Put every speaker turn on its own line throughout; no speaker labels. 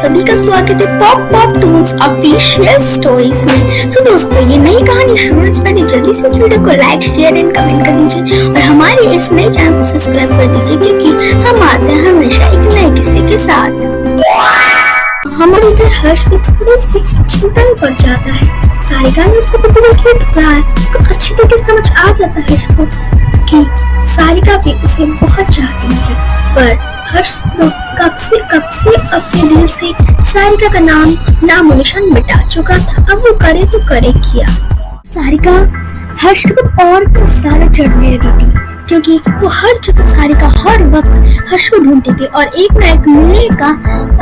सभी का स्वागत है pop pop Toons official stories में। सो दोस्तों, ये नई कहानी शुरू से पहले जल्दी से इस वीडियो को लाइक, शेयर एंड कमेंट कर दीजिए और हमारे इस नए चैनल को सब्सक्राइब कर दीजिए, क्योंकि हम आते हैं हमेशा एक नए किस्से के साथ। हमारे इधर हर्ष भी थोड़ी सी चिंता में पड़ जाता है। सारिका ने उसको प्रपोजल क्यों ठुकराया है, उसको अच्छी तरह समझ आ जाता है हर्ष को कि सारिका भी उसे बहुत चाहती है, पर हर्ष तो कब से अपने दिल से सारिका का नाम निशान मिटा चुका था। अब वो करे तो करे क्या। सारिका हर्ष के ऊपर और ज्यादा चढ़ने लगी थी, क्योंकि वो हर जगह सारिका हर वक्त हर्ष को ढूंढती थी और एक न एक मिलने का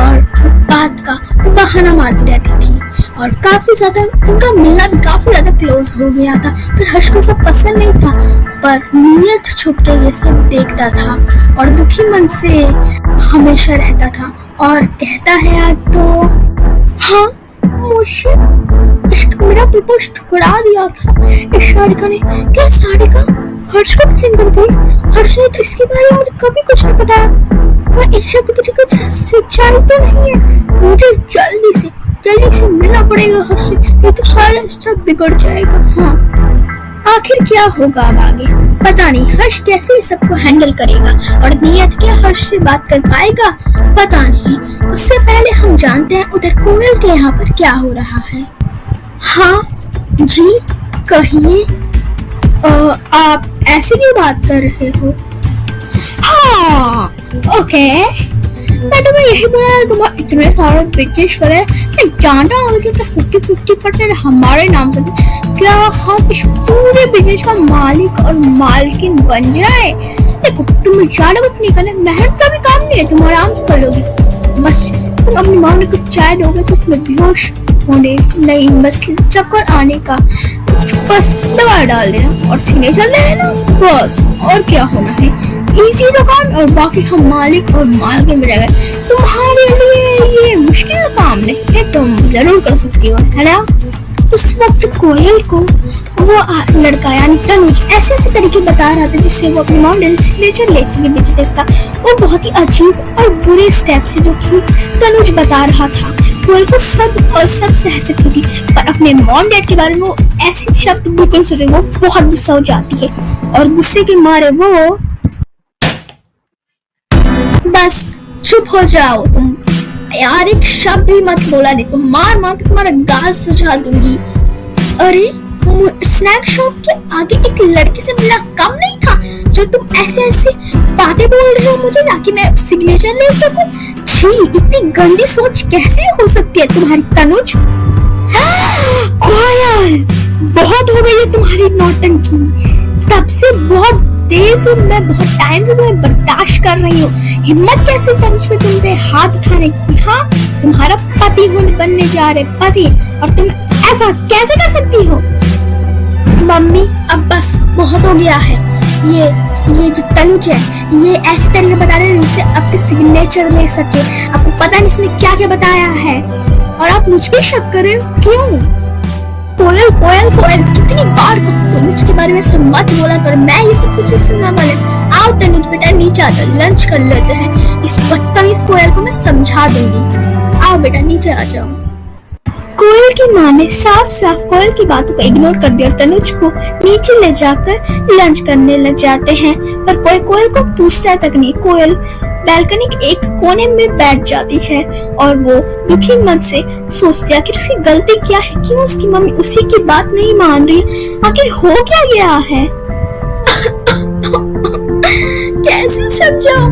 और बात का बहाना मारती रहती थी। और काफी ज्यादा उनका मिलना भी काफी ज्यादा क्लोज हो गया था। पर हर्ष को सब पसंद नहीं था, पर नीयत छुप के ये सब देखता था और दुखी मन से हमेशा रहता था और कहता है आज तो हाँ, मुझे मेरा प्रपोज ठुकरा दिया था इस सारिका ने। क्या सारिका हर्ष को पसंद करती है? हर्ष ने तो इसके बारे में कभी कुछ नहीं बताया। क्या ईशा के पीछे कुछ सच्चाई तो नहीं है? मुझे जल्दी से मिलना पड़ेगा हर्ष से, नहीं तो सारा सब बिगड़ जाएगा। हाँ, आखिर क्या होगा अब आगे पता नहीं। हर्ष कैसे सबको हैंडल करेगा और नियत क्या हर्ष से बात कर पाएगा पता नहीं। उससे पहले हम जानते हैं उधर कोयल के यहाँ पर क्या हो रहा है। हाँ जी कहिए, आप ऐसे क्यों बात कर रहे हो? हाँ ओके, मैंने यही बोला तुम्हारे इतने सारे बिजनेस वगैरह जानना हो, 50-50% हमारे नाम पर। क्या हम इस पूरे बिजनेस का मालिक और मालकिन बन जाए? देखो, तुम्हें ज्यादा कुछ नहीं करना, मेहनत का भी काम नहीं है, तुम आराम से कर लोगे। बस तुम अपनी माँ ने कुछ चाय दोगे तो तुम्हें बेहोश होने नहीं, बस चक्कर आने का बस दवा डाल देना और सिग्नेचर ले लेना, बस। और क्या होना है, इसी तो काम। और बाकी हम मालिक और मालकिन बन गए। तुम्हारे लिए ये मुश्किल काम नहीं है, तुम जरूर कर सकती हो, है ना? उस वक्त कोयल को वो लड़का यानी तनुज ऐसे तरीके बता रहा था जिससे वो अपनी मॉडल सिग्नेचर ले सके बिजनेस का। वो बहुत ही अजीब और बुरे स्टेप से जो कि तनुज बता रहा था, कोयल को सब सह सकती थी, पर अपने मॉम डैड के बारे में वो ऐसे शब्द बिल्कुल सोचे, वो बहुत गुस्सा हो जाती है और गुस्से के मारे वो बस चुप हो जाओ तुम यार, एक शब्द भी मत बोला, नहीं तो मार के तुम्हारा गाल सुझा दूंगी। अरे स्नैक शॉप के आगे एक लड़की से मिलना कम नहीं था जो तुम ऐसे बातें बोल रहे हो मुझे, ताकि मैं सिग्नेचर ले सकूं? छी, इतनी गंदी सोच कैसे हो सकती है तुम्हारी तनुज? कोयल, बहुत हो गई है तुम्हारी नौटंकी। तब से बहुत देर से मैं बहुत टाइम से तुम्हें बर्दाश्त कर रही हूँ। हिम्मत कैसे तनुज पे तुम पे हाथ उठाने की? हाँ, तुम्हारा पति बनने जा रहे पति, और तुम ऐसा कैसे कर सकती हो? मम्मी अब बस बहुत हो गया है। ये जो तनुज है, ये ऐसे तरीके बता रहे हैं जिससे आपके सिग्नेचर ले सके। आपको पता नहीं इसने क्या बताया है और आप मुझ पे शक कर रहे हो, क्यों? कोयल कितनी बार कहूं तनुज के बारे में सब मत बोला कर, मैं ये सब कुछ सुनना वाले। आओ तनुज बेटा नीचे आ जाओ, लंच कर लेते हैं। इस बदतमीज कोयल को मैं समझा दूंगी। आओ बेटा नीचे आ जाओ। कोयल की माँ ने साफ कोयल की बातों को इग्नोर कर दिया और तनुज को नीचे ले जाकर लंच करने लग जाते हैं, पर कोई कोयल को पूछता तक नहीं। कोयल बैल्कनी के एक कोने में बैठ जाती है और वो दुखी मन से सोचती है आखिर उसकी गलती क्या है, क्यों उसकी मम्मी उसी की बात नहीं मान रही, आखिर हो क्या गया है? कैसे समझाऊं,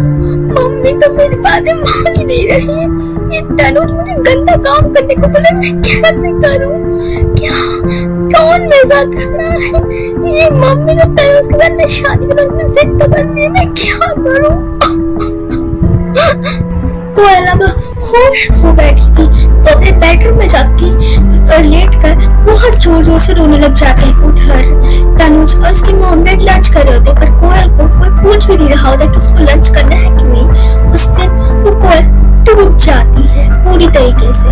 मम्मी तो मेरी बातें मान ही नहीं रही है। ये तनुज मुझे गंदा काम करने को बोले, मैं कैसे करूं? क्या कौन मेरे साथ खड़ा है? ये मम्मी ने तनुज के साथ शादी करने की जिद पकड़नी है, मैं क्या करूं? कोयल अब होश हो बैठी थी तो अपने बेडरूम में जाके लेटकर बहुत जोर से रोने लग जाते हैं। उधर तनुज और उसकी मॉम डैड लंच कर रहे होते, पर कोयल को कोई पूछ भी नहीं रहा होता कि उसको लंच करना है कि नहीं। उस दिन वो कोयल टूट जाती है पूरी तरीके से।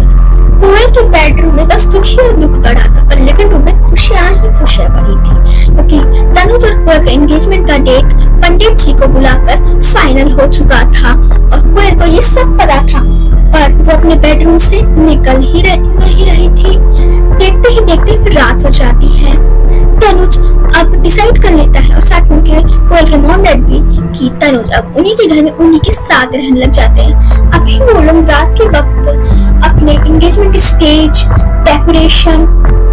कोयल के बेडरूम में बस बस दुखी और दुख बढ़ा था, पर लिविंग रूम में खुशियां ही खुशियां बढ़ी थी, क्योंकि तनुज और कोयल का एंगेजमेंट का डेट पंडित जी को बुलाकर फाइनल हो चुका था और कोयल को ये सब पता था, पर वो अपने बेडरूम से निकल ही नहीं रही थी। देखते ही देखते फिर रात हो जाती है। तनुज अब डिसाइड कर लेता है और साथ में कोयल के मॉम डैड भी कि तनुज अब उन्हीं के घर में उन्हीं के साथ रहने लग जाते हैं। अभी वो लोग रात के वक्त अपने एंगेजमेंट के stage decoration,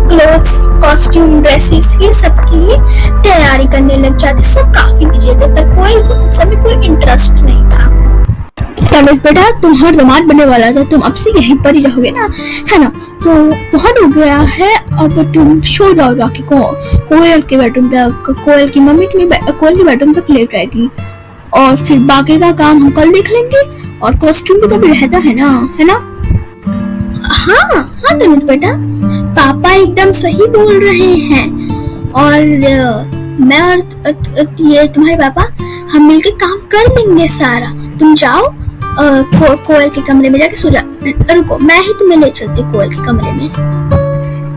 clothes, costume, dresses ये सब की तैयारी करने लग जाते। सब काफी बिजी थे, पर कोयल को इन सब में कोई इंटरेस्ट नहीं था। तनुज बेटा, तुम्हारा दामाद बनने वाला था, तुम अब से यहीं पर ही रहोगे ना, है ना? तो बहुत हो गया है, अब तुम सो जाओ जाके कोयल के बेडरूम तक। कोयल की मम्मी तुम्हें कोयल के बेडरूम तक ले जाएगी और फिर बाकी का काम हम कल देख लेंगे। और कॉस्ट्यूम भी तो अभी रहता है ना, है ना? हाँ तनुज बेटा, पापा एकदम सही बोल रहे हैं। और मैं और ये तुम्हारे पापा हम मिलकर काम कर देंगे सारा। तुम जाओ कोयल के कमरे में जाके सो जा। रुको, मैं ही तुम्हें ले चलती कोयल के कमरे में।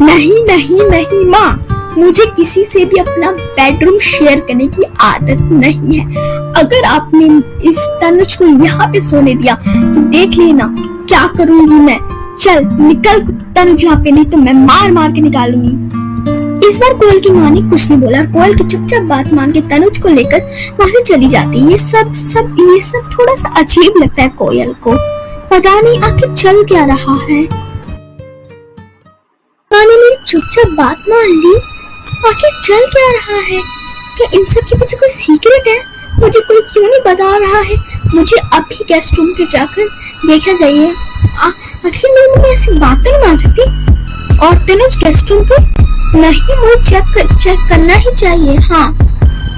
नहीं माँ, मुझे किसी से भी अपना बेडरूम शेयर करने की आदत नहीं है। अगर आपने इस तनुज को यहाँ पे सोने दिया तो देख लेना क्या करूंगी मैं। चल निकल तनुज यहाँ पे, नहीं तो मैं मार के निकालूंगी। इस बार कोयल की माँ ने कुछ नहीं बोला और कोयल की चुपचाप बात मान के तनुज को लेकर वहां से चली जाती है। ये सब थोड़ा सा अजीब लगता है कोयल को। पता नहीं आखिर चल क्या रहा है। माँ ने मेरी चुपचाप बात मान ली, आखिर चल क्या रहा है? क्या इन सब के पीछे कोई सीक्रेट है? मुझे कोई क्यों नहीं बता रहा है? मुझे अभी गेस्ट रूम पे जाकर देखना चाहिए। आखिर मेरी मम्मी ऐसी बात तो नहीं मान सकती। और तनुज गेस्ट रूम पे नहीं, मुझे चेक करना ही चाहिए। हाँ,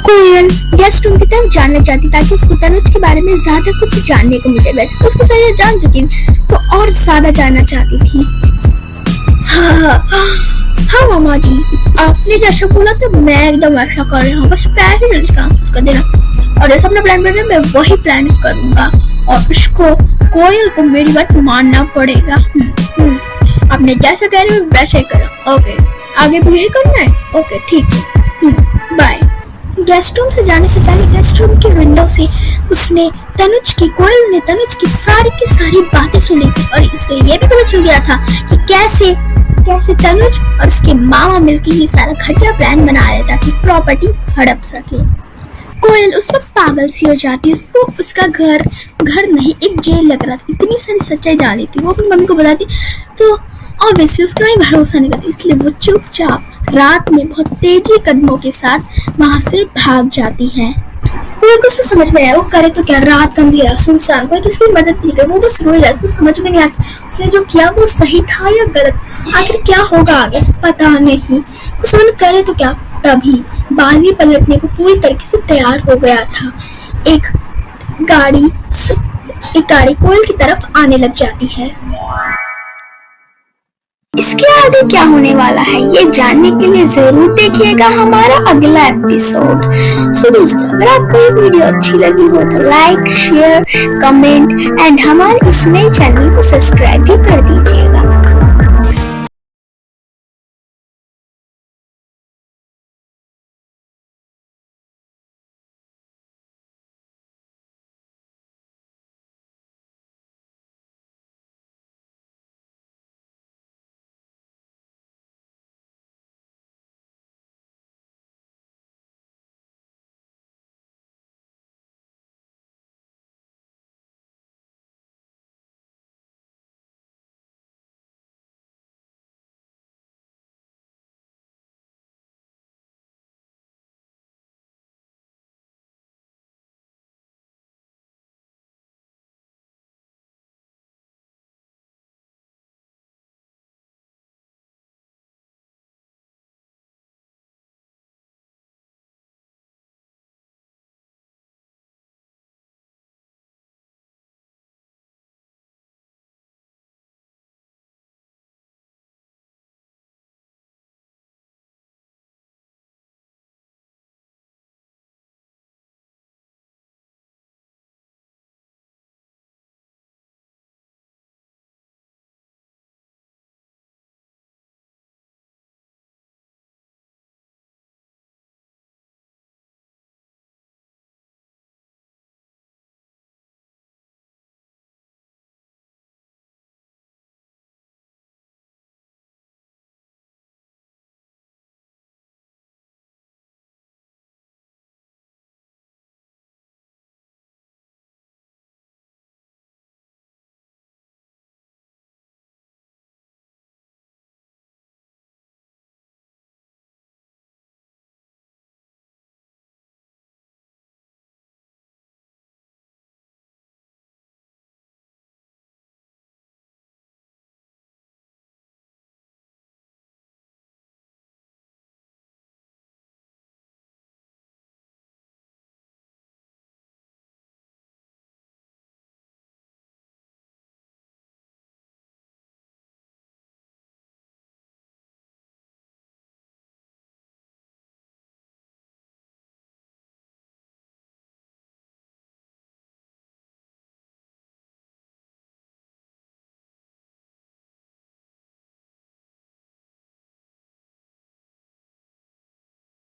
कोयल गेस्ट रूम की तरफ जाना चाहती ताकि उसको तनुज के बारे में ज्यादा कुछ जानने को मिले। वैसे तो उसको सारा जान चुकी थी, तो और ज्यादा जानना चाहती थी। हाँ मामा जी, आपने जैसा बोला था मैं एकदम ऐसा कर रहा हूँ। बस पैसे जल्दी ट्रांसफर कर देना और जैसा अपना प्लान बना मैं वही प्लान करूंगा और उसको कोयल को मेरी बात मानना पड़ेगा। आपने जैसा कह रहे हो वैसे ही करो। ओके, आगे भी यही करना है? ओके ठीक है, बाय। गेस्ट रूम से जाने से पहले गेस्ट रूम की विंडो से उसने कोयल ने तनुज की सारी बातें सुनी थी और इसको ये भी पता चल गया था कि कैसे तनुज और उसके मामा मिलकर ये सारा घटिया प्लान बना रहे ताकि प्रॉपर्टी हड़प सके। कोयल उस वक्त पागल सी हो जाती, उसको उसका घर नहीं एक जेल लग रहा था। इतनी सारी सच्चाई जान ली थी, वो अपनी मम्मी को बताती तो ऑब्वियसली उसका कोई भरोसा नहीं करती, इसलिए वो चुपचाप रात में बहुत तेजी कदमों के साथ वहां से भाग जाती है। कोयल को समझ में आया वो करे तो क्या, रात का अंधेरा सुनसान, कोई किसी की मदद नहीं करे, वो बस रोई जा। उसको समझ में नहीं आता उसने जो किया वो सही था या गलत, आखिर क्या होगा आगे पता नहीं। उसने करे तो क्या, तभी बाजी पलटने को पूरी तरीके से तैयार हो गया था। एक गाड़ी कोयल की तरफ आने लग जाती है। इसके आगे क्या होने वाला है ये जानने के लिए जरूर देखिएगा हमारा अगला एपिसोड। सो दोस्तों, अगर आपको ये वीडियो अच्छी लगी हो तो लाइक, शेयर, कमेंट एंड हमारे इस नए चैनल को सब्सक्राइब भी कर दीजिएगा।